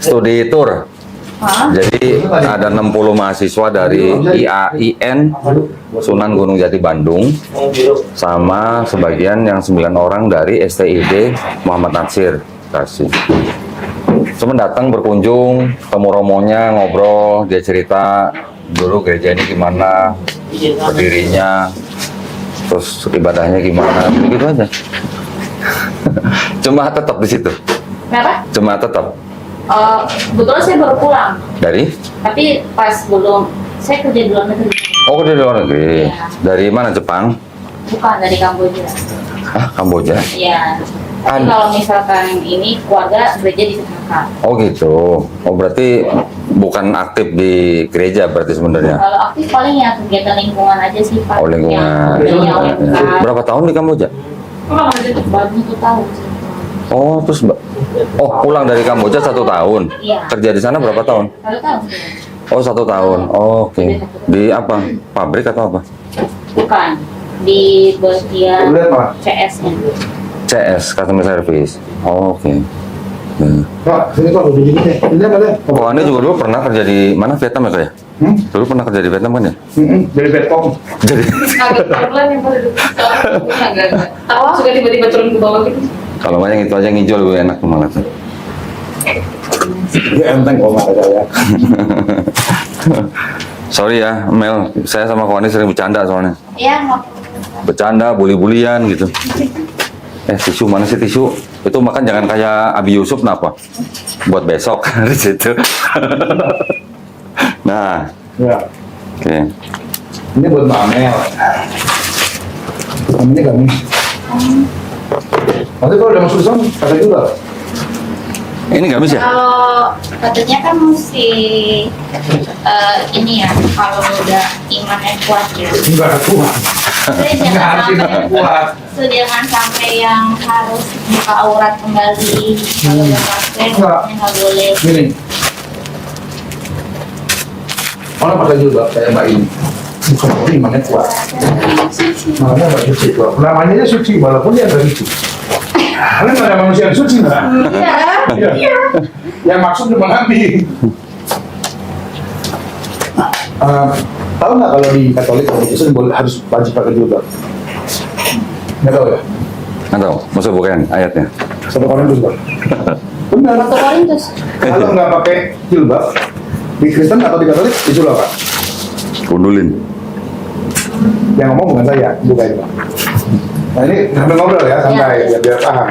studi tour. Jadi ada 60 mahasiswa dari IAIN Sunan Gunung Jati Bandung sama sebagian yang 9 orang dari STID Muhammad Natsir Bekasi. Cuma datang berkunjung, ketemu romonya, ngobrol, dia cerita dulu gereja ini gimana, berdirinya, terus ibadahnya gimana, begitu aja. Cuma tetap di situ. Kenapa? Cuma tetap. Kebetulan saya baru pulang. Dari? Tapi pas belum, saya kerja di luar negeri. Oh, kerja di luar negeri. Iya. Dari mana, Jepang? Bukan, dari Kamboja. Ah, Kamboja? Iya. Tapi kalau misalkan ini keluarga gereja di Singapura. Oh gitu. Oh berarti bukan aktif di gereja berarti sebenarnya. Kalau aktif paling ya kegiatan lingkungan aja sih Pak. Oh lingkungan. Yang Berapa tahun di Kamboja? baru 1 tahun sih. Oh terus pulang dari Kamboja 1 tahun. Iya. Kerja di sana berapa tahun? 1 tahun. Oh 1 tahun. Oh, oke. Di apa? Pabrik atau apa? Bukan. Di bagian CS-nya. CS, customer service. Oh, oke. Pak, sini kok udah gini deh. Ini apa deh? Oh, Anda juga dulu pernah kerja di mana, Vietnam ya Kak ya? Dulu pernah kerja di Vietnam kan ya? Dari Betkom. Jadi Agak pelan yang pada duduk. Agak. Tahu suka tiba-tiba turun ke bawah gitu. kalau banyak itu aja ngijol lebih enak tuh malah tuh. Ya enteng kok mata saya. Sorry ya, Mel. Saya sama Kwani sering bercanda soalnya. Iya, mau. Bercanda, bully-bulian gitu. Tisu mana sih tisu? Itu makan jangan kayak Abi Yusuf kenapa? Buat besok di situ. Nah, Ya. oke. Ini buat Mbak Amel. Ini kami. Nanti kalau udah masuk Islam, kata juga. Ini gamis ya? Kalau katanya kan mesti ini ya, kalau udah imannya kuat ya. Enggak kuat. Jadi Enggak harus imannya kuat. jangan sampai yang harus buka aurat kembali. Kalau udah pakai, Enggak. nggak boleh. Gini. Orang pakai jilbab kayak Mbak ini. Bukan berarti imannya kuat. Makanya Mbak suci kuat. Namanya aja suci, walaupun dia nggak suci. Karena nggak ada manusia yang suci, Mbak. Iya. Yang maksud cuma Nabi. Tahu nggak kalau di Katolik atau Kristen harus wajib pakai jilbab? Nggak tahu ya? Nggak tahu, maksud bukan ayatnya. 1 Korintus, Bang. Benar. Waktu Korintus. Kalau nggak pakai jilbab di Kristen atau di Katolik disuruh apa? Kundulin. Yang ngomong bukan saya, bukan Pak. Nah ini sambil ngobrol ya, santai ya, biar paham.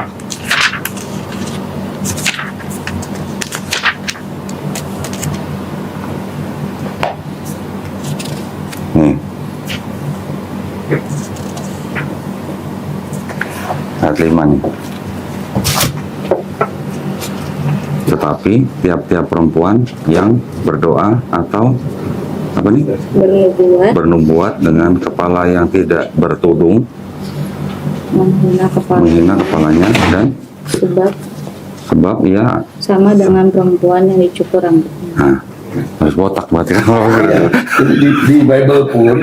Ayat 5 nih. Tetapi tiap-tiap perempuan yang berdoa atau apa nih? Bernubuat dengan kepala yang tidak bertudung, menghina kepalanya dan sebab ia sama dengan perempuan yang dicukur rambutnya. harus botak berarti kan. Jadi di Bible pun,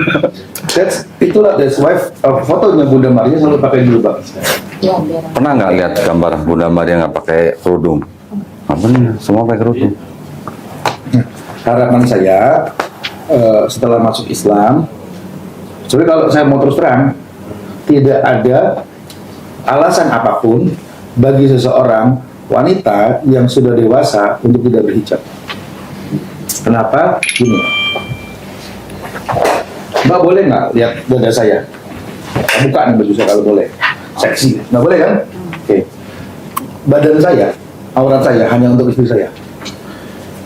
that's why fotonya Bunda Maria selalu pakai jilbab. Iya, biar. Pernah nggak lihat gambar Bunda Maria nggak pakai kerudung? Apa nih? Semua pakai kerudung. Harapan saya setelah masuk Islam, sebenarnya kalau saya mau terus terang, tidak ada alasan apapun bagi seseorang wanita yang sudah dewasa untuk tidak berhijab. Kenapa? Gini, Mbak boleh nggak lihat dada saya? Buka nih baju saya kalau boleh. Seksi, nggak boleh kan? Oke. Badan saya, aurat saya hanya untuk istri saya.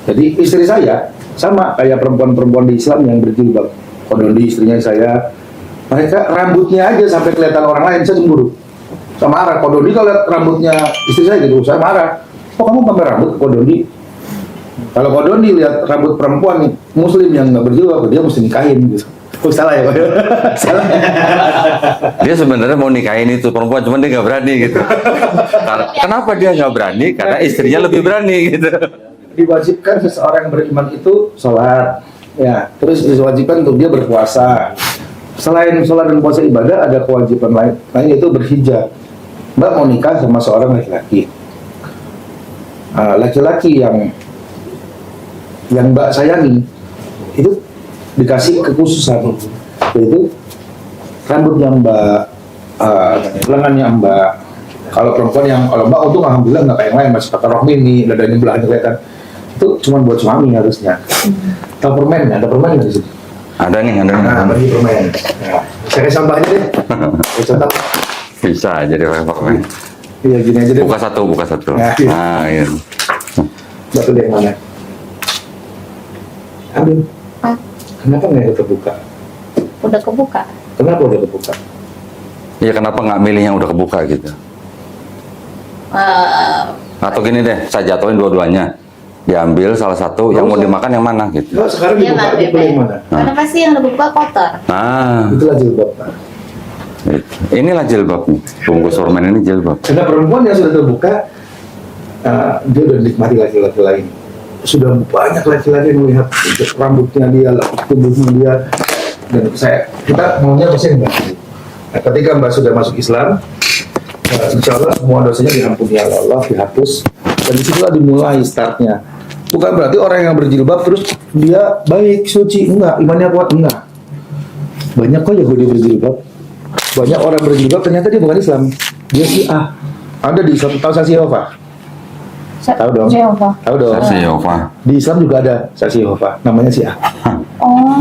Jadi istri saya sama kayak perempuan-perempuan di Islam yang berjilbab. Kodondi istrinya saya, mereka rambutnya aja sampai kelihatan orang lain, saya cemburu. Saya marah. Kodondi kalau lihat rambutnya istri saya gitu, saya marah. Kok kamu pakai rambut Kodondi? Kalau Kodondi lihat rambut perempuan nih, Muslim yang nggak berjilbab, dia mesti nikahin gitu. Oh, salah ya, Pak? Salah. Dia sebenarnya mau nikahin itu perempuan, cuman dia nggak berani gitu. Kenapa dia nggak berani? Karena istrinya lebih berani gitu. Diwajibkan seseorang yang beriman itu sholat, ya. Terus diwajibkan untuk dia berpuasa. Selain sholat dan puasa ibadah, ada kewajiban lain yaitu berhijab. Mbak mau nikah sama seorang laki-laki. Laki-laki yang yang Mbak sayangi itu dikasih kekhususan, yaitu rambutnya Mbak, lengannya Mbak. Kalau perempuan yang, kalau Mbak untung alhamdulillah nggak kayak yang lain, masih pakai rok mini, dadanya belahnya kelihatan. Itu cuma buat suami harusnya. Tahu permen? Ada permen nggak di sini? Ada nih, ada Nah, nih. bagi permen. Nah, saya kasih sampahnya deh. Saya contoh. Bisa jadi pakai. Iya gini aja deh. Buka satu, buka satu. Nah, iya. Nah, iya. Batu deh yang mana? Ambil. Ah, Kenapa nggak terbuka? udah kebuka. Kenapa udah terbuka? Iya, kenapa nggak milih yang udah kebuka gitu? Eh, Atau gini deh, saya jatuhin dua-duanya. Diambil salah satu, yang mau usah. dimakan yang mana gitu. Nah, sekarang Iya, dibuka Mas, aja, pilih yang mana? Karena pasti yang udah kebuka kotor. Nah, Itulah jilbab, Pak. inilah jilbab nih. Bungkus permen ini jilbab. Karena perempuan yang sudah terbuka, dia udah dinikmati laki-laki lain. Sudah banyak laki-laki yang melihat rambutnya dia, tubuhnya dia, dan kita maunya pasti Mbak. Nah, ketika Mbak sudah masuk Islam, insya Allah semua dosanya diampuni oleh Allah, dihapus, dan disitulah dimulai startnya. Bukan berarti orang yang berjilbab terus dia baik, suci, enggak, imannya kuat, enggak. Banyak kok Yahudi berjilbab, banyak orang berjilbab ternyata dia bukan Islam, dia Syiah. Ada di Islam, tahu saksi Yehova? Tahu dong. Jehovah. Tahu dong. Saksi Yehova. Di Islam juga ada saksi Yehova, namanya Syiah. Oh,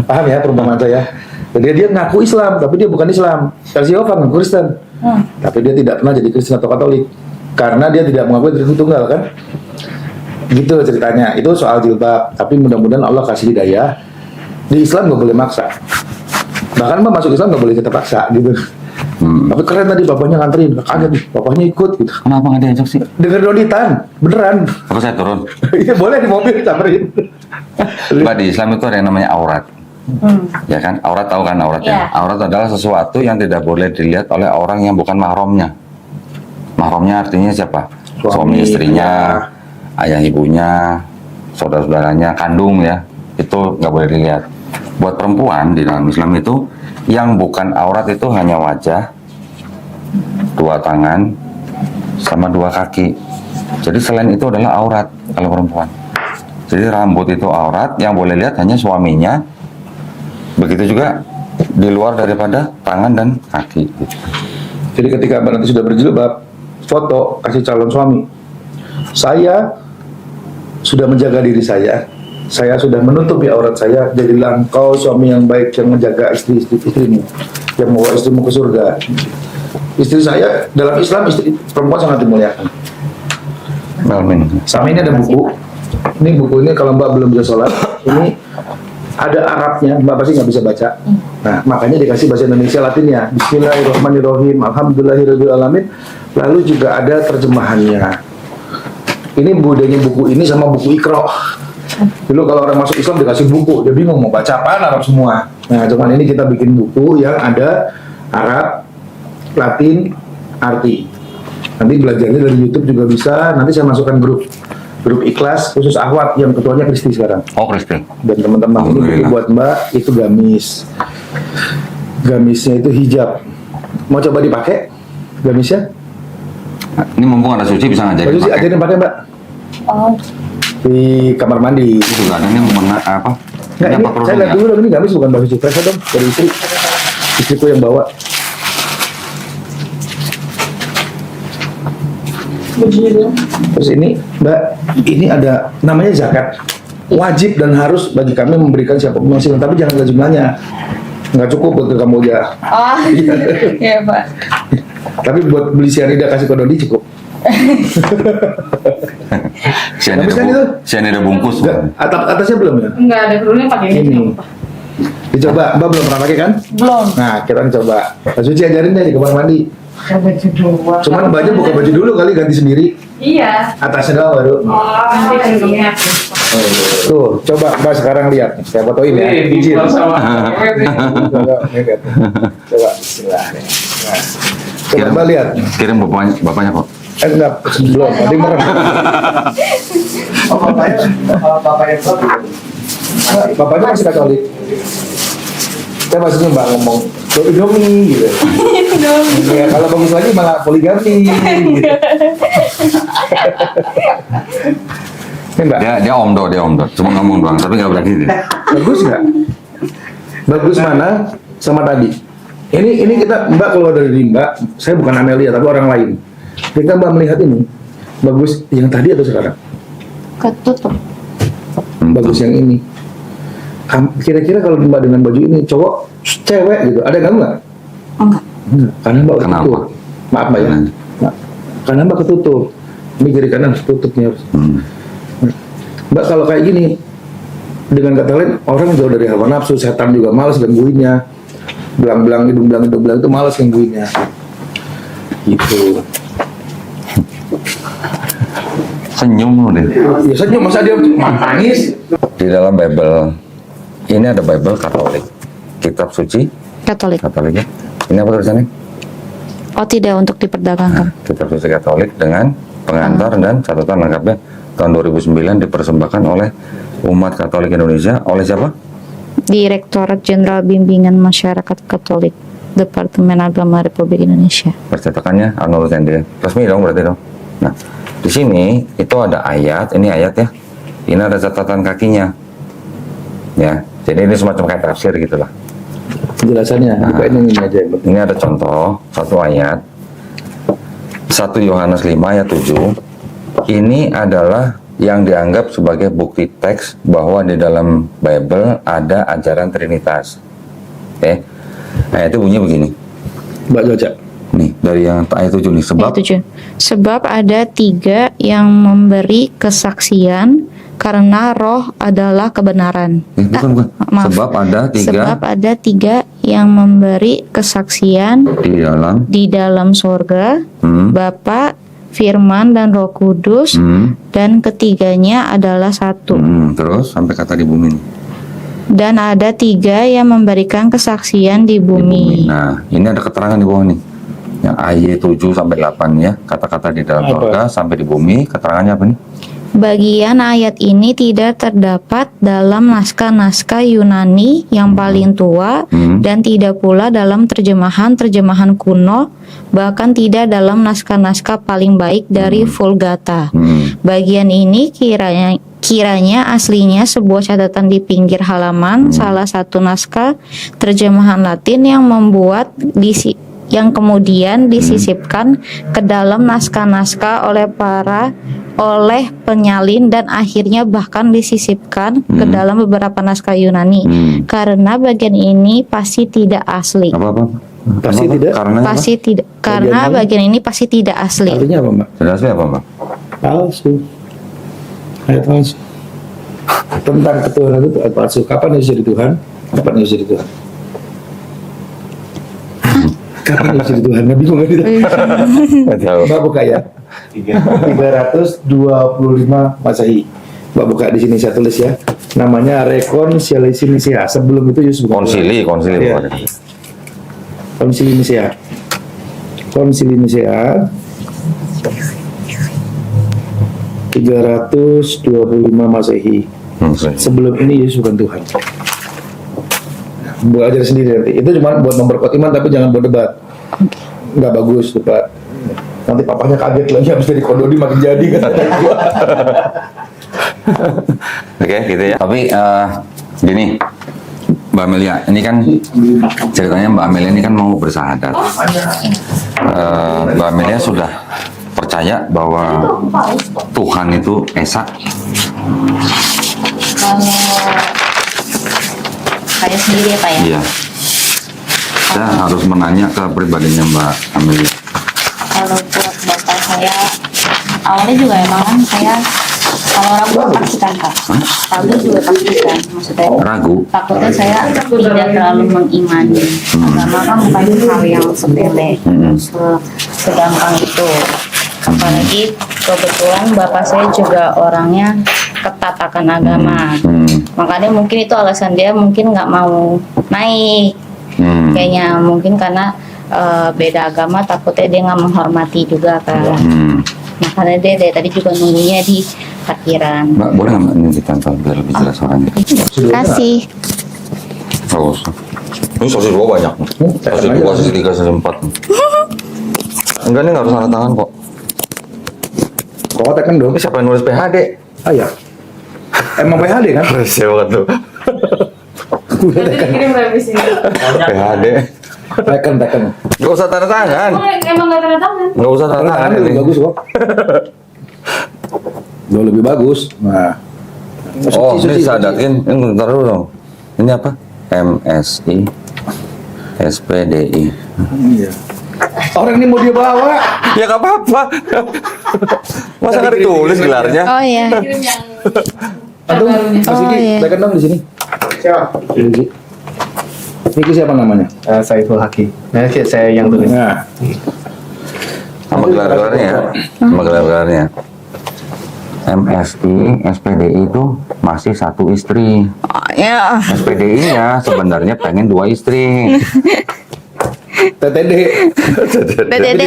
Paham ya perumpamaan saya? Jadi dia ngaku Islam, tapi dia bukan Islam. Saksi Yehova ngaku Kristen, tapi dia tidak pernah jadi Kristen atau Katolik karena dia tidak mengakui Trinity Tunggal kan? Gitu ceritanya. Itu soal jilbab. Tapi mudah-mudahan Allah kasih hidayah. Di Islam nggak boleh maksa. Bahkan Mbak masuk Islam nggak boleh kita paksa gitu. Tapi keren tadi bapaknya nganterin, kaget nih, bapaknya ikut gitu. Kenapa nggak diajak sih? Dengar doditan, beneran. Apa saya turun? Iya boleh di mobil samperin. Mbak, di Islam itu ada yang namanya aurat. Ya kan? Aurat tahu kan auratnya? Iya. Aurat adalah sesuatu yang tidak boleh dilihat oleh orang yang bukan mahramnya. Mahramnya artinya siapa? Suami istrinya, ayah ibunya, saudara-saudaranya, kandung ya. Itu nggak boleh dilihat. Buat perempuan di dalam Islam itu yang bukan aurat itu hanya wajah, dua tangan, sama dua kaki. Jadi selain itu adalah aurat kalau perempuan. Jadi rambut itu aurat, yang boleh lihat hanya suaminya. Begitu juga di luar daripada tangan dan kaki. Gitu. Jadi ketika Mbak nanti sudah berjilbab, foto kasih calon suami. Saya sudah menjaga diri saya sudah menutupi aurat saya. Jadilah engkau suami yang baik yang menjaga istrimu, yang membawa istrimu ke surga. Istri saya dalam Islam istri perempuan sangat dimuliakan. Amin. Sama ini ada buku. Ini buku ini kalau Mbak belum bisa sholat, ini ada Arabnya, Mbak pasti nggak bisa baca. Nah, makanya dikasih bahasa Indonesia Latinnya. Bismillahirrahmanirrahim, alhamdulillahirrahmanirrahim. Lalu juga ada terjemahannya. Ini bedanya buku ini sama buku Iqra. Dulu kalau orang masuk Islam dikasih buku, dia bingung mau baca apaan Arab semua. Nah, cuman ini kita bikin buku yang ada Arab, Latin, arti. Nanti belajarnya dari YouTube juga bisa. Nanti saya masukkan grup Ikhlas khusus Ahwat yang ketuanya Kristi sekarang. Oh, Kristen. Dan teman-teman ini buku buat Mbak itu gamis. Gamisnya itu hijab. Mau coba dipakai gamisnya? Nah, ini mumpung ada suci bisa ngajarin. Bagus sih, pakai. ajarin pakai Mbak oh, di kamar mandi. Ini juga ada nih apa? Nggak, ini apa saya lihat dulu dong, ini gamis bukan baju Cipres dong, dari istriku yang bawa. Terus ini Mbak, ini ada namanya zakat. Wajib dan harus bagi kami memberikan siapa penghasilan, tapi jangan ada jumlahnya. Nggak cukup buat ke kamu aja. oh, ya Pak. Tapi buat beli sianida kasih ke Dodi cukup. Sianida bungkus. Nggak, atasnya belum ya? Enggak ada perlunya pakai Ini. Dicoba, Mbak belum pernah pakai kan? Belum. Nah, kita coba. Pak Suci ajarin deh di kamar mandi. Baju doang. Cuman Mbaknya buka baju dulu kali, ganti sendiri. Iya. Atasnya doang baru. Oh, nanti kandungnya. Tuh, coba Mbak sekarang lihat. Saya fotoin ya. Izin. Coba, lihat. Coba, bismillah. Nah, coba Mbak lihat. Kirim bapaknya kok. Enggak, belum. Tadi merem. Oh, bapaknya masih Katolik. Saya maksudnya Mbak ngomong domi gitu. Ya, kalau bagus lagi malah poligami. Gitu. Ini Mbak, Dia omdo. Cuma ngomong doang, tapi nggak berani dia. bagus nggak? Bagus mana sama tadi? Ini kita Mbak keluar dari Mbak, saya bukan Amelia tapi orang lain. Ketika Mbak melihat ini, bagus yang tadi atau sekarang? Ketutup. Bagus yang ini. Kira-kira kalau Mbak dengan baju ini cowok, cewek gitu, ada nggak Mbak? Enggak. Enggak, karena Mbak Kenapa? ketutup. Maaf Mbak ya. Kenapa? Nah, karena Mbak ketutup. Ini kiri kanan harus tutupnya harus. Mbak kalau kayak gini, dengan kata lain orang jauh dari hawa nafsu, setan juga malas gangguinnya. Belang-belang hidung itu malas gangguinnya. Gitu. Senyum lu deh. Ya senyum masa dia nangis. Di dalam Bible ini ada Bible Katolik, kitab suci Katolik. Katolik ya. Ini apa tulisannya? Oh, tidak untuk diperdagangkan. Kitab suci Katolik dengan pengantar dan catatan lengkapnya tahun 2009 dipersembahkan oleh umat Katolik Indonesia oleh siapa? Direktorat Jenderal Bimbingan Masyarakat Katolik, Departemen Agama Republik Indonesia. Percetakannya Arnold Tendi. Resmi dong berarti dong. Nah, di sini itu ada ayat, ini ayat ya. Ini ada catatan kakinya. Ya, jadi ini semacam kayak tafsir gitulah. Penjelasannya, bukain yang ini aja yang penting. Ini ada contoh satu ayat 1 Yohanes 5 ayat 7. Ini adalah yang dianggap sebagai bukti teks bahwa di dalam Bible ada ajaran Trinitas. Oke. Ayat itu bunyi begini. Mbak Joca. Nih, dari yang ayat 7 nih, sebab Ayat 7. Sebab ada 3 yang memberi kesaksian karena roh adalah kebenaran. bukan. Maaf. Sebab ada 3 Sebab ada 3 yang memberi kesaksian di dalam di dalam sorga, Bapa, Firman, dan Roh Kudus, dan ketiganya adalah satu. terus sampai kata di bumi nih. Dan ada 3 yang memberikan kesaksian di bumi. Nah, ini ada keterangan di bawah nih. Yang ayat 7 sampai 8 ya, kata-kata di dalam Apa? surga sampai di bumi, keterangannya apa nih? Bagian ayat ini tidak terdapat dalam naskah-naskah Yunani yang paling tua dan tidak pula dalam terjemahan-terjemahan kuno, bahkan tidak dalam naskah-naskah paling baik dari Vulgata. Bagian ini kiranya aslinya sebuah catatan di pinggir halaman salah satu naskah terjemahan Latin yang kemudian disisipkan ke dalam naskah-naskah oleh penyalin dan akhirnya bahkan disisipkan ke dalam beberapa naskah Yunani. Karena bagian ini pasti tidak asli. Apa? Pasti tidak? Karena apa? Pasti tidak. Karena bagian ini pasti tidak asli. Artinya apa Mbak? Tidak asli apa, Mbak? Palsu. Ayat palsu. Tentang ketuhanan itu ayat palsu. Kapan Yesus jadi Tuhan? Kapan Yesus jadi Tuhan? Kapan Yesus jadi Tuhan? Nabi bingung gitu. Nggak tahu. Mbak buka ya. 325 Masehi. Mbak buka di sini saya tulis ya. Namanya Rekonsiliasi Nisea. Sebelum itu Yesus bukan Konsili Iya. bukan. Konsili Nisea. Konsili Nisea 325 Masehi. Sebelum ini Yesus bukan Tuhan. Buat ajar sendiri nanti. Itu cuma buat memperkuat iman, tapi jangan buat debat. Nggak bagus debat. Nanti papanya kaget lagi habis dari kododi makin jadi kan. Oke, gitu ya. Tapi gini, Mbak Amelia, ini kan ceritanya Mbak Amelia ini kan mau bersahadat. Mbak Amelia sudah percaya bahwa Tuhan itu Esa. Kalau saya sendiri ya Pak ya. Iya. Saya harus menanya ke pribadinya Mbak Amelia. Kalau buat bapak saya awalnya juga emang kan saya kalau ragu pastikan Pak. Ragu juga pastikan maksudnya. Ragu. Takutnya saya tidak terlalu mengimani agama kan bukan hal yang sepele segampang itu. Apalagi kebetulan bapak saya juga orangnya ketat akan agama. Makanya mungkin itu alasan dia mungkin nggak mau naik. Kayaknya mungkin karena beda agama takutnya dia nggak menghormati juga kan. Makanya dia dari tadi juga nunggunya di parkiran. Mbak, boleh nggak Mbak ini ditempel biar lebih jelas suaranya? Kasih. Oh, ini sosis dua banyak. Sosis dua, sosis tiga, sosis empat. Enggak, ini nggak harus tanda tangan kok. Kok tekan dong? Tapi siapa yang nulis PHD? Ah ya. Emang PHD kan? Saya banget tuh. Udah tekan. Kirim revisi. PHD. Tekan. Nggak usah tanda tangan. Emang nggak tanda tangan. Nggak usah tanda tangan Lebih ini. bagus kok. Jauh lebih bagus. Nah. Oh, Suci. ini sadatin. Bentar dulu dong. Ini apa? MSI SPDI. Iya. Orang ini mau dia bawa. Ya nggak apa-apa. Masa nggak ditulis gelarnya? Oh ya. Kirim yang Atau Oh, iya. tekan dong di sini. Siapa? Ini siapa namanya? Saiful Haki. Nah, saya yang tulis. Nah, Sama gelar-gelarnya ya. Sama gelar-gelarnya. MSI SPDI itu masih satu istri. Oh, ya. SPDI-nya sebenarnya pengen 2 istri. TTD. TTD.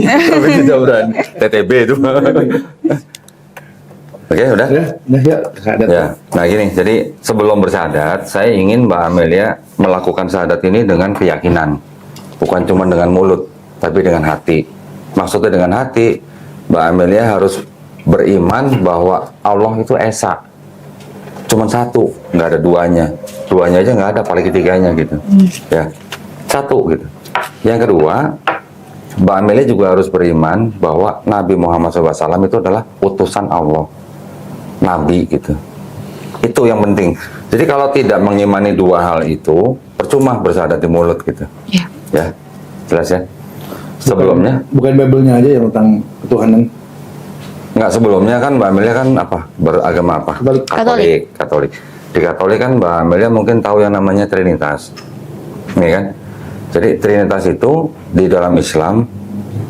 Tapi tidak berani. TTB itu. Oke, udah. Ya, syahadat. Ya, nah gini, jadi sebelum bersyahadat, saya ingin Mbak Amelia melakukan syahadat ini dengan keyakinan, bukan cuma dengan mulut, tapi dengan hati. Maksudnya dengan hati, Mbak Amelia harus beriman bahwa Allah itu esa, cuma satu, nggak ada duanya. Duanya aja nggak ada, apalagi ketiganya gitu. Ya, satu gitu. Yang kedua, Mbak Amelia juga harus beriman bahwa Nabi Muhammad SAW itu adalah utusan Allah. Nabi gitu. Itu yang penting. Jadi kalau tidak mengimani dua hal itu, percuma bersyahadat di mulut gitu. Ya. Ya. Jelas ya? Sebelumnya Bukan Bible-nya aja yang tentang ketuhanan. enggak, sebelumnya kan Mbak Amelia kan apa? Beragama apa? Katolik. Katolik. Di Katolik kan Mbak Amelia mungkin tahu yang namanya Trinitas. Ini kan? Jadi Trinitas itu di dalam Islam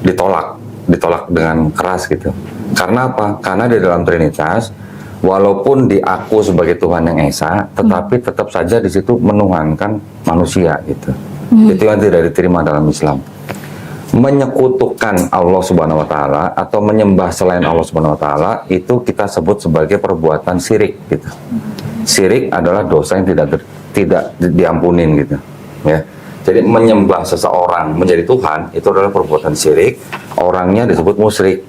ditolak dengan keras gitu. Karena apa? Karena di dalam Trinitas walaupun diaku sebagai Tuhan yang esa, tetapi tetap saja di situ menuhankan manusia gitu. Itu yang tidak diterima dalam Islam. Menyekutukan Allah Subhanahu wa taala atau menyembah selain Allah Subhanahu wa taala itu kita sebut sebagai perbuatan syirik gitu. Syirik adalah dosa yang tidak diampunin gitu, ya. Jadi menyembah seseorang menjadi Tuhan itu adalah perbuatan syirik, orangnya disebut musyrik.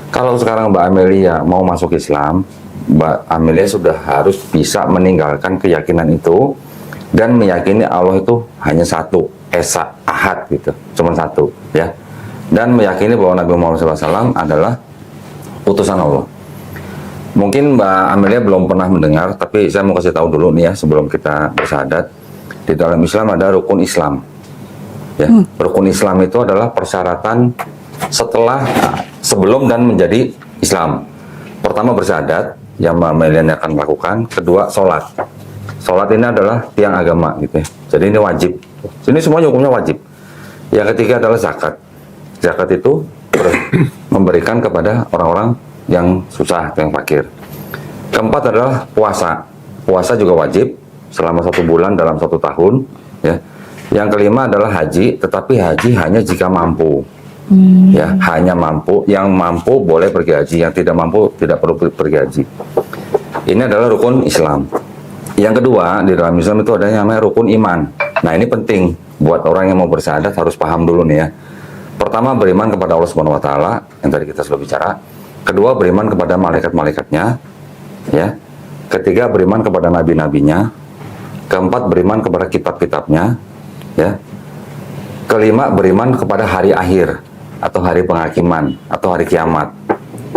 Kalau sekarang Mbak Amelia mau masuk Islam, Mbak Amelia sudah harus bisa meninggalkan keyakinan itu dan meyakini Allah itu hanya satu, esa, ahad gitu, cuma satu, ya. Dan meyakini bahwa Nabi Muhammad SAW adalah utusan Allah. Mungkin Mbak Amelia belum pernah mendengar, tapi saya mau kasih tahu dulu nih ya sebelum kita bersyahadat. Di dalam Islam ada rukun Islam. Ya, rukun Islam itu adalah persyaratan sebelum dan menjadi Islam. Pertama bersyahadat yang Mbak Amelia akan lakukan. Kedua sholat. Sholat ini adalah tiang agama gitu ya. Jadi ini wajib. Ini semuanya hukumnya wajib. Yang ketiga adalah zakat. Zakat itu memberikan kepada orang-orang yang susah, yang fakir. Keempat adalah puasa. Puasa juga wajib selama 1 bulan dalam 1 tahun. Ya. Yang kelima adalah haji, tetapi haji hanya jika mampu. Ya, hanya mampu. Yang mampu boleh pergi haji, yang tidak mampu tidak perlu pergi haji. Ini adalah rukun Islam. Yang kedua, di dalam Islam itu ada yang namanya rukun iman. Nah, ini penting buat orang yang mau bersyahadat harus paham dulu nih ya. Pertama, beriman kepada Allah Subhanahu wa taala yang tadi kita sudah bicara. Kedua, beriman kepada malaikat-malaikatnya, ya. Ketiga, beriman kepada nabi-nabinya. Keempat, beriman kepada kitab-kitabnya, ya. Kelima, beriman kepada hari akhir atau hari penghakiman atau hari kiamat,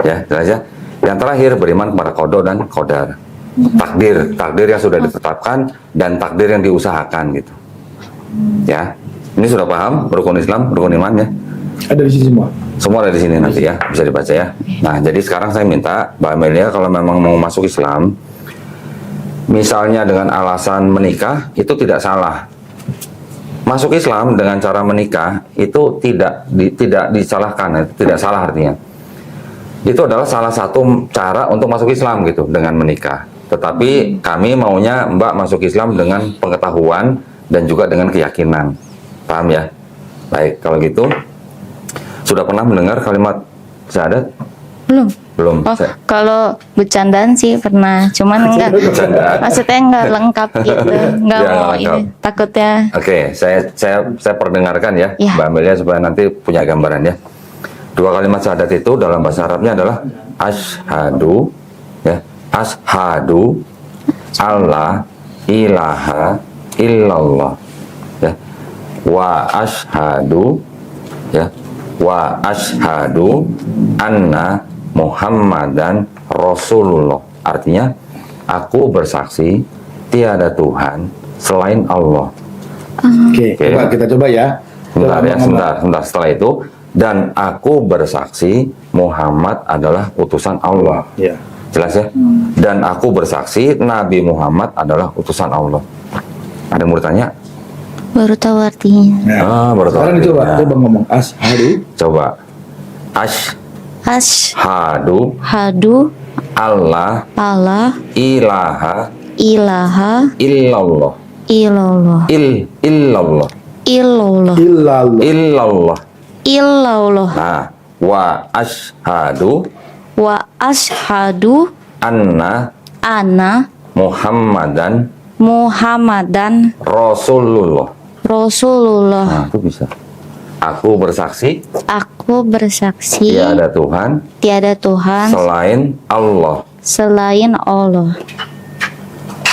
ya, jelas ya. Yang terakhir, beriman kepada qada dan qadar. Takdir yang sudah ditetapkan dan takdir yang diusahakan gitu. Ya. Ini sudah paham rukun Islam, rukun iman ya? Ada di sini semua. Semua ada di sini nanti ya, bisa dibaca ya. Nah, jadi sekarang saya minta Mbak Amelia kalau memang mau masuk Islam, misalnya dengan alasan menikah, itu tidak salah. Masuk Islam dengan cara menikah itu tidak disalahkan, tidak salah artinya. Itu adalah salah satu cara untuk masuk Islam gitu, dengan menikah. Tetapi kami maunya Mbak masuk Islam dengan pengetahuan dan juga dengan keyakinan. Paham ya? Baik, kalau gitu sudah pernah mendengar kalimat syahadat? Belum. Belum. Oh, kalau bercandaan sih pernah, cuman enggak, Bercandaan. maksudnya enggak lengkap gitu, enggak Ya, mau nggak lengkap. ini, takutnya. Oke, saya perdengarkan ya, Ya. Mbak Amelia supaya nanti punya gambaran ya. 2 kalimat syahadat itu dalam bahasa Arabnya adalah asyhadu, ya, Ashadu alla ilaha illallah. Ya. Wa ashadu, ya. Wa ashadu anna Muhammadan Rasulullah. Artinya, aku bersaksi tiada Tuhan selain Allah. Oke, Oke. coba kita coba ya. Sebentar ya, sebentar. Setelah itu, dan aku bersaksi Muhammad adalah utusan Allah. Ya. Jelas ya? Dan aku bersaksi Nabi Muhammad adalah utusan Allah. Ada yang mau ditanya? Baru tahu artinya. Nah, Baru tahu sekarang coba, artinya. coba ngomong ashadu Coba. Ashadu Ashhadu alla alla ilaha ilaha illallah. illallah Illallah. illallah illallah. Illallah. illallah Nah, wa ashadu wa ashhadu anna anna Muhammadan Muhammadan Rasulullah. Rasulullah. Nah, itu bisa. Aku bersaksi Aku bersaksi tiada Tuhan tiada Tuhan selain Allah. selain Allah.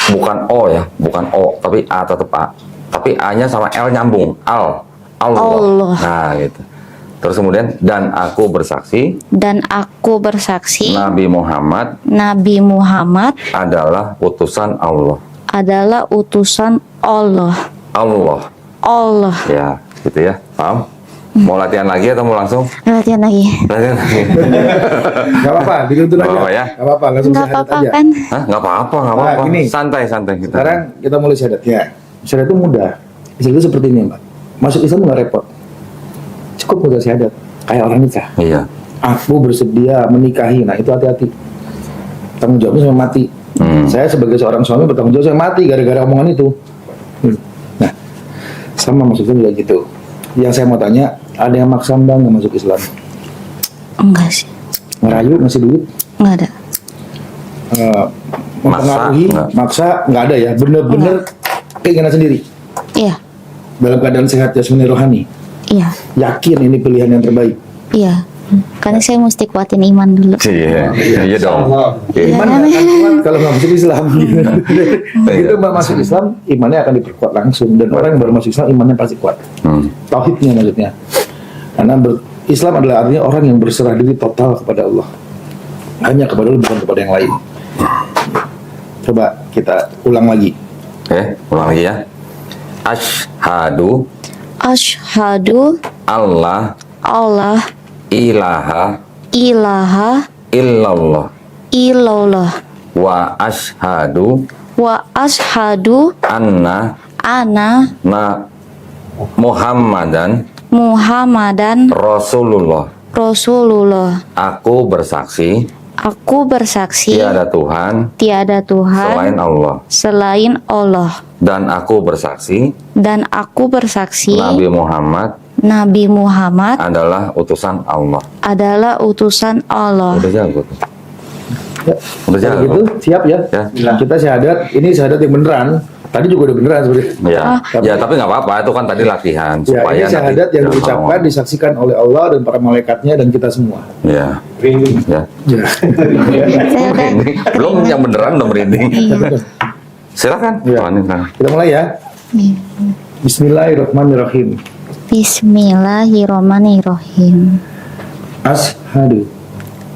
Bukan O ya, bukan O, tapi A, tetap A. Tapi A-nya sama L nyambung. Allah. Allah. Nah, gitu. Terus kemudian, dan aku bersaksi Dan aku bersaksi Nabi Muhammad Nabi Muhammad adalah utusan Allah. adalah utusan Allah. Allah. Allah. Ya, gitu ya. Paham? Mau latihan lagi atau mau langsung? Latihan lagi. Latihan lagi. Gak apa-apa, dituntun Nggak aja. apa-apa ya? Gak apa-apa, langsung Nggak syahadat apa-apa aja. kan? Hah? Nggak apa-apa, nggak Nah, apa-apa. gini. Santai kita. Sekarang kita mulai syahadatnya. Syahadat itu mudah. Syahadat itu seperti ini, Mbak. Masuk Islam nggak repot. Cukup udah syahadat. Kayak orang nikah. Iya. Aku bersedia menikahi. Nah, itu hati-hati. Tanggung jawabnya sama mati. Saya sebagai seorang suami bertanggung jawab saya mati gara-gara omongan itu. Nah, sama masuk Islam juga gitu. Yang saya mau tanya, ada yang maksa Mbak nggak masuk Islam? Enggak sih. Ngerayu, ngasih duit? Enggak ada. Mempengaruhi, Maksa, nggak? maksa nggak ada ya, bener-bener keinginan sendiri Iya. dalam keadaan sehat jasmani rohani, Iya. yakin ini pilihan yang terbaik. Iya. Karena saya mesti kuatin iman dulu. Iya, iya dong. Oke. Iman nggak akan kuat kalau nggak masuk Islam. Begitu Mbak masuk Islam, imannya akan diperkuat langsung, dan orang yang baru masuk Islam imannya pasti kuat. Tauhidnya maksudnya, karena Islam adalah artinya orang yang berserah diri total kepada Allah, hanya kepada Allah bukan kepada yang lain. Coba kita ulang lagi. Oke, ulang lagi ya. Ashadu Ashhadu Allah Allah ilaha ilaha illallah illallah wa ashadu wa ashhadu anna anna Muhammadan Muhammadan Rasulullah. Rasulullah. Aku bersaksi Aku bersaksi tiada Tuhan tiada Tuhan selain Allah, selain Allah. dan aku bersaksi Dan aku bersaksi Nabi Muhammad Nabi Muhammad adalah utusan Allah. adalah utusan Allah. Udah jago tuh. Ya, Udah kalau jago. gitu siap ya. Ya. Kita syahadat, ini syahadat yang beneran. Tadi juga udah beneran sebenarnya. Ya, ya tapi nggak apa-apa. Itu kan tadi latihan Ya, supaya ini syahadat nanti yang jangan diucapkan, ngomong. disaksikan oleh Allah dan para malaikatnya dan kita semua. Ya, ya. Ya. Saya udah Merinding. Belum yang beneran udah merinding. Silakan. Ya. Tuanin, silakan. Kita mulai ya. Bismillahirrahmanirrahim. Bismillahirrahmanirrahim. Ashadu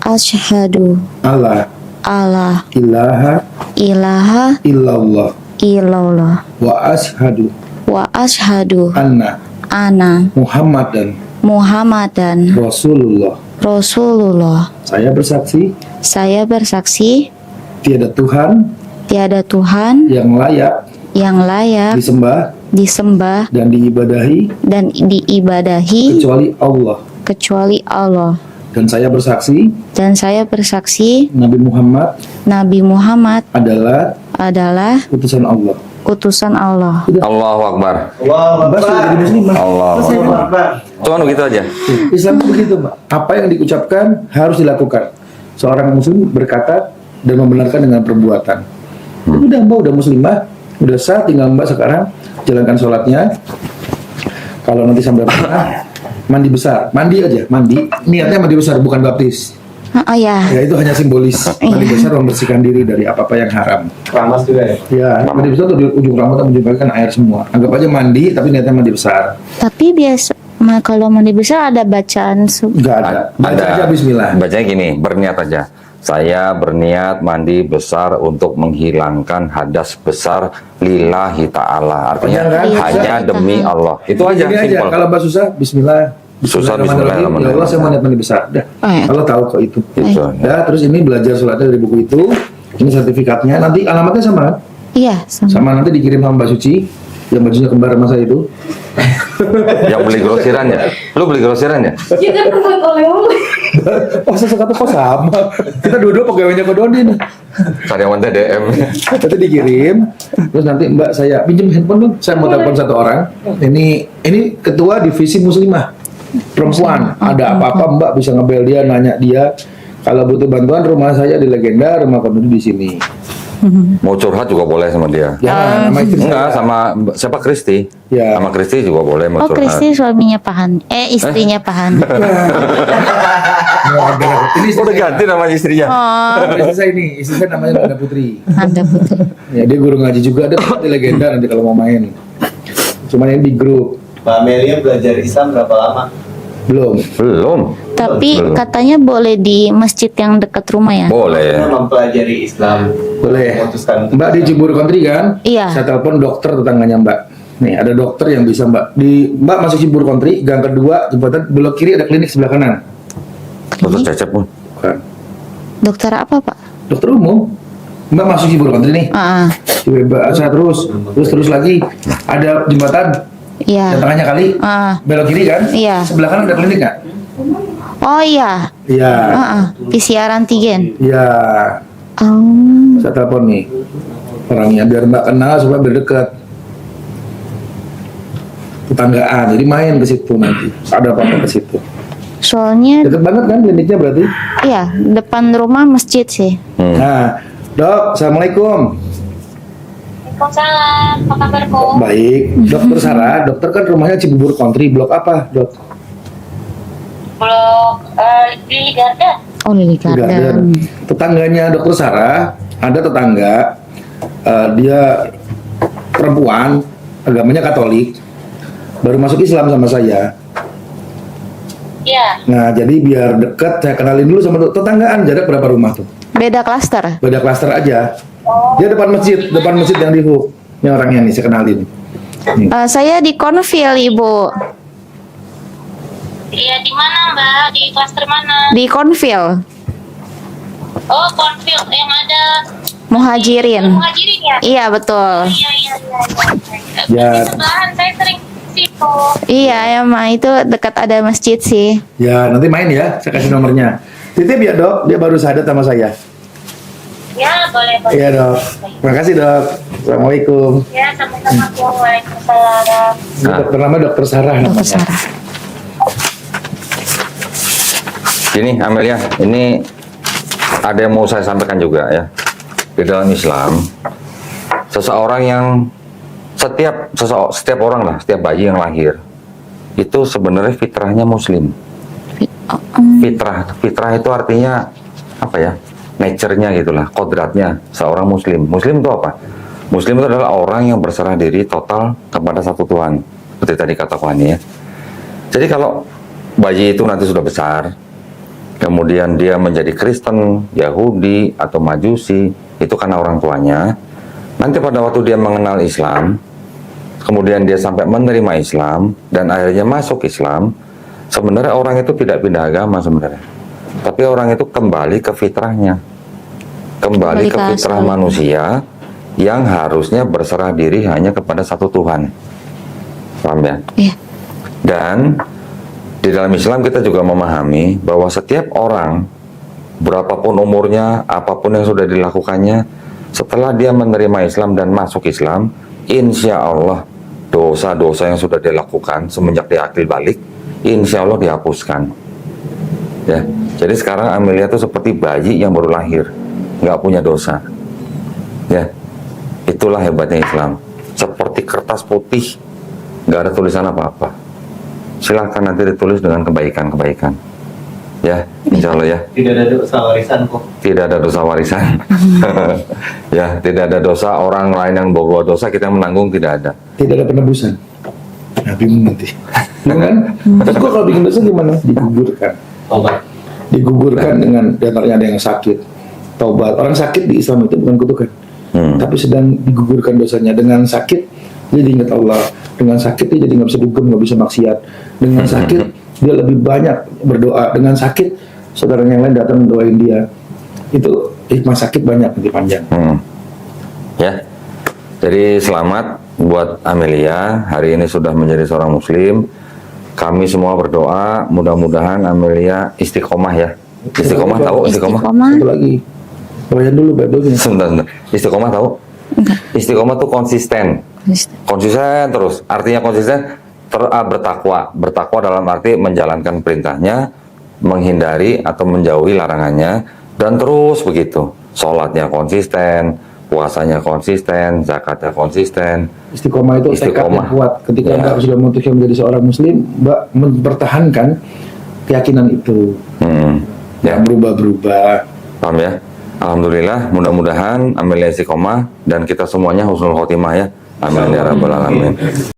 Asyhadu alla alla ilaha ilaha illallah illallah wa ashadu wa asyhadu anna anna Muhammadan Muhammadan Rasulullah. Rasulullah. Saya bersaksi Saya bersaksi tiada Tuhan tiada Tuhan yang layak yang layak disembah disembah dan diibadahi dan diibadahi kecuali Allah. kecuali Allah. Dan saya bersaksi Dan saya bersaksi Nabi Muhammad Nabi Muhammad adalah adalah utusan Allah. utusan Allah. Allahu Akbar. Mbak sudah jadi muslimah. Allahu Akbar. Cuman begitu aja. Islam itu begitu, Mbak. Apa yang diucapkan harus dilakukan. Seorang muslim berkata dan membenarkan dengan perbuatan. Udah Mbak, udah muslimah, udah sah, tinggal Mbak sekarang jalankan sholatnya. Kalau nanti sampai mandi besar, mandi aja, mandi. Niatnya mandi besar, bukan baptis. Oh ya. Ya itu hanya simbolis. Mandi besar membersihkan diri dari apa-apa yang haram. Keramas juga ya. Ya, mandi besar tuh di ujung rambut menjumpai air semua. Anggap aja mandi, tapi niatnya mandi besar. Tapi biasa kalau mandi besar ada bacaan Enggak ada. Baca aja Bismillah. Bacanya gini, berniat aja. Saya berniat mandi besar untuk menghilangkan hadas besar lillahi ta'ala. Artinya Benar kan? hanya demi Allah. Itu aja, Ini aja. simpel. Kalau Mbak susah, Bismillah. Susah, Ya Bismillahirrahmanirrahim. Allah, saya mau niat mandi besar. Dah. Oh, ya. Allah tahu kok itu. Gitu. Ya, terus ini belajar sholatnya dari buku itu. Ini sertifikatnya. Nanti alamatnya sama kan? Iya, sama. Sama nanti dikirim sama Mbak Suci. Yang bajunya kembar sama saya itu. Yang beli grosiran ya? Lu beli grosiran ya? Oh, sesuatu kok sama. Kita dua-dua pegawainya Kododin. Karyawan TDM. Nanti dikirim. Terus nanti Mbak saya pinjam handphone dong. Saya mau telepon satu orang. Ini ketua divisi muslimah perempuan. Ada apa-apa Mbak bisa ngebel dia, nanya dia. Kalau butuh bantuan rumah saya di Legenda, rumah Kododin di sini. Mau curhat juga boleh sama dia. Ya, nama istri Enggak, saya. sama siapa Kristi? Ya. Sama Kristi juga boleh mau Oh, curhat. Kristi suaminya Pahan. Istrinya Pahan. Nah, ini istri Udah saya. ganti nama istrinya. Oh, Istri saya ini, istri saya namanya Nanda Putri. Anda putri. Ya, dia guru ngaji juga, ada di Legenda nanti kalau mau main. Cuman ini di grup. Mbak Amelia belajar Islam berapa lama? Belum. Belum. Tapi Belum. katanya boleh di masjid yang dekat rumah ya? Boleh. Kita mempelajari Islam. Boleh. Memutuskan untuk Mbak di Cibubur Country kan? Iya. Saya telepon dokter tetangganya Mbak. Nih ada dokter yang bisa Mbak. Mbak masuk Cibubur Country, gang kedua jembatan belok kiri ada klinik sebelah kanan. Dokter Cecep pun. Bukan. Dokter apa, Pak? Dokter umum. Mbak masuk Cibubur Country nih. Ah, Saya terus lagi ada jembatan. iya. Dan tengahnya kali belok kiri kan? Iya. Sebelah kanan ada klinik nggak? Oh iya. Iya. PCR antigen. Iya. Oh. Saya telepon nih orangnya biar Mbak kenal supaya berdekat. Tetanggaan, jadi main ke situ nanti. Ada apa-apa ke situ. Soalnya Deket banget kan kliniknya berarti? iya, depan rumah masjid sih. Nah, Dok, Assalamualaikum. Waalaikumsalam, apa kabarmu? Baik, Dokter Sarah, dokter kan rumahnya Cibubur Country, blok apa, Dok? Blok Lili Garden. Oh, Lily Garden. Garden. Tetangganya Dokter Sarah, ada tetangga, dia perempuan, agamanya Katolik, baru masuk Islam sama saya. Iya. Nah, jadi biar deket, saya kenalin dulu sama tetanggaan, jarak berapa rumah tuh? Beda klaster. Beda klaster aja. Dia depan masjid yang di Hook. Ini orangnya nih, saya kenalin. Nih. Saya di Konfil, Ibu. Iya, di mana Mbak? Di klaster mana? Di Konfil. Oh, Cornfield yang ada Muhajirin. Muhajirin ya? Iya, betul. Iya. Ya. Di sebelahan saya sering ke situ. Iya, emang itu dekat ada masjid sih. Ya, nanti main ya, saya kasih nomornya. Titip ya, Dok, dia baru sahadat sama saya. Ya, boleh. Iya, Dok. Terima kasih, Dok. Assalamualaikum. Ya, sama-sama. Waalaikumsalam. Ini dokter nama Dokter Sarah. Dokter Sarah. Ini Amelia, ini ada yang mau saya sampaikan juga ya. Di dalam Islam, seseorang yang setiap orang lah, setiap bayi yang lahir itu sebenarnya fitrahnya Muslim. Fitrah itu artinya apa ya? Nature-nya gitulah, kodratnya seorang Muslim. Muslim itu apa? Muslim itu adalah orang yang berserah diri total kepada satu Tuhan. Seperti tadi katakan ya. Jadi kalau bayi itu nanti sudah besar, kemudian dia menjadi Kristen, Yahudi, atau Majusi, itu karena orang tuanya. Nanti pada waktu dia mengenal Islam, kemudian dia sampai menerima Islam, dan akhirnya masuk Islam, sebenarnya orang itu tidak pindah agama sebenarnya. Tapi orang itu kembali ke fitrahnya. Kembali ke fitrah asal. manusia yang harusnya berserah diri hanya kepada satu Tuhan. Paham ya? Iya. Dan di dalam Islam kita juga memahami bahwa setiap orang, berapapun umurnya, apapun yang sudah dilakukannya, setelah dia menerima Islam dan masuk Islam, insya Allah dosa-dosa yang sudah dilakukan semenjak dia akil balik, insya Allah dihapuskan. Ya, jadi sekarang Amelia itu seperti bayi yang baru lahir, nggak punya dosa. Ya, itulah hebatnya Islam. Seperti kertas putih, nggak ada tulisan apa-apa. Silahkan nanti ditulis dengan kebaikan-kebaikan. Ya, insya Allah ya. Tidak ada dosa warisan kok. Tidak ada dosa warisan. Ya, tidak ada dosa orang lain yang bawa dosa kita yang menanggung, tidak ada. Tidak ada penebusan. Nah, bingung nanti. Bingung kan? Terus gua kalau bikin dosa gimana? Digugurkan. Tobat. Digugurkan dengan diantaranya ada yang sakit. Taubat. Orang sakit di Islam itu bukan kutukan. Tapi sedang digugurkan dosanya. Dengan sakit dia ingat Allah. Dengan sakit dia jadi nggak bisa dugem, nggak bisa maksiat. Dengan sakit dia lebih banyak berdoa. Dengan sakit saudaranya yang lain datang doain dia. Itu hikmah sakit banyak, nanti panjang. Ya. Jadi selamat buat Amelia, hari ini sudah menjadi seorang muslim. Kami semua berdoa mudah-mudahan Amelia istiqomah ya. Istiqomah tahu istiqomah? Satu lagi. Bayan dulu Bible-nya. Sebentar. Istiqomah tahu? Istiqomah tuh konsisten. Konsisten terus. Artinya konsisten bertakwa. Bertakwa dalam arti menjalankan perintahnya, menghindari atau menjauhi larangannya, dan terus begitu. Sholatnya konsisten, puasanya konsisten, zakatnya konsisten. Istiqomah itu tekad yang Istiqomah. kuat. Ketika Ya. Mbak sudah memutuskan menjadi seorang muslim, Mbak mempertahankan keyakinan itu. Ya, Yang berubah-berubah. paham ya? Alhamdulillah, mudah-mudahan Amelia istiqomah dan kita semuanya husnul khotimah ya. Amin ya rabbal alamin.